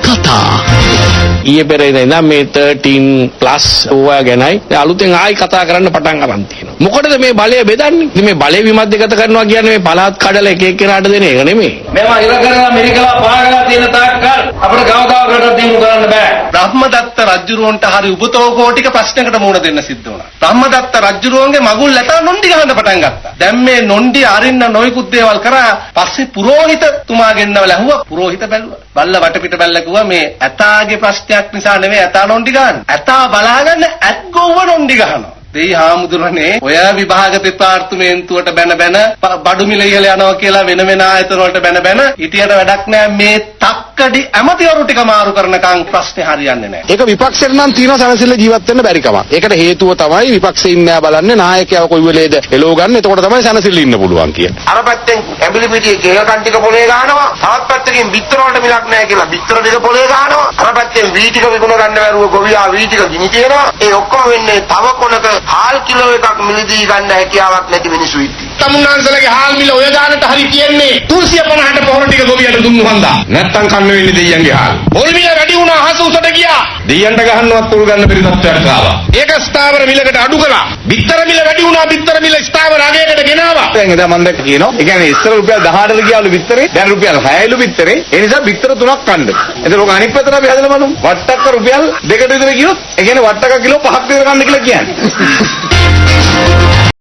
කතා. ඊයේ පෙරේද ඉඳන් මේ 13+ ඕවා ගැනයි අලුතෙන් ආයි කතා කරන්න පටන් ගන්න තියෙනවා. මොකටද මේ බලය බෙදන්නේ? ඉතින් මේ බලය විමධ්‍යගත කරනවා කියන්නේ මේ පළාත් කඩල එක එක්කෙනාට දෙන එක නෙමෙයි. මේවා ඉර කරලා මෙරිකලා පාගලා තියෙන තාක්කල් අපිට කවදාකවත් දිනු කරන්න බෑ. බ්‍රහ්මදත්ත රජුරවන්ට හරි උපතෝකෝටික ප්‍රශ්නයකට මුහුණ දෙන්න සිද්ධ වුණා. බ්‍රහ්මදත්ත රජුරවන්ගේ මගුල් ලැබා නොණ්ඩි ගහන්න පටන් ගත්තා. දැන් මේ නොණ්ඩි අරින්න නොයිකුත් දේවල් කරා. පස්සේ පුරෝහිතතුමා ගෙන්නවල ඇහුවා. පුරෝහිත බැලුවා. බල්ල වටපිට බැලලා කිව්වා මේ ඇතාගේ ප්‍රශ්නයක් නිසා නෙවෙයි ඇතා නොණ්ඩි ගන්න. ඇතා බලාගන්න ඇත් ගොව්ව නොණ්ඩි ගහනවා. දෙයි හාමුදුරනේ ඔය විභාග දෙපාර්තමේන්තුවට බැන බඩු මිල ඉහළ යනවා කියලා වෙන වෙන ආයතන වලට බැන හිටියට වැඩක් නෑ. මේ තක්කඩි ඇමතිවරු ටික මාරු කරනකම් ප්‍රශ්නේ හරියන්නේ නෑ. ඒක විපක්ෂයට නම් තියෙන සනසිල්ල ජීවත් වෙන්න බැරි කම. ඒකට හේතුව තමයි විපක්ෂේ ඉන්නෑ බලන්නේ නායකයව කොයි වෙලේද එලෝ ගන්න. එතකොට තමයි සනසිල්ල ඉන්න පුළුවන් කියන්නේ. අර පැත්තෙන් ඇඹිලි පිටියේ ගෙල කන්ටික පොලේ ගහනවා. තවත් පැත්තකින් බිත්තර වලට මිලක් නැහැ කියලා බිත්තර දෙක පොලේ ගහනවා. අර පැත්තෙන් වී ටික විකුණ ගන්න බැරුව ගොවියා වී ටික ගිනි තියනවා. ඒ ඔක්කොම වෙන්නේ තව කොනක හාල් කිලෝ එකක් මිලදී ගන්න හැකියාවක් නැති මිනිස්සු ඉන්නේ. තමුන්නාන්සලගේ හාල් මිල ඔය ගානට හරි කියන්නේ 350ට පොහොර ටික ගොවියට දුන්නු හන්දා. නැත්තම් කන්න වෙන්නේ දෙයියන්ගේ හාල්. පොල් මිල වැඩි වුණා අහස උසට ගියා. දෙයියන්ට ගහන්නවත් පොල් ගන්න බැරි තත්ත්වයක් ආවා. ඒක ස්ථාවර මිලකට අඩු කළා. බිත්තර මිල වැඩි වුණා. බිත්තර මිල ස්ථාවර අගයකට ගෙනාවා. දැන් එදා මම දැක්ක කියනවා. ඒ කියන්නේ ඉස්සර රුපියල් 18ට ගියාලු බිත්තරේ. දැන් රුපියල් 6යිලු බිත්තරේ. ඒ නිසා බිත්තර 3ක් කන්න. එතකොට ඔක අනිත් පැත්තට අපි හදලා බලමු. වට්ටක්ක රුපියල් 2කට විතර ගියොත් ඒ කියන්නේ වට්ටක්ක කිලෝ 5ක් විතර කන්න කියලා කියන්නේ.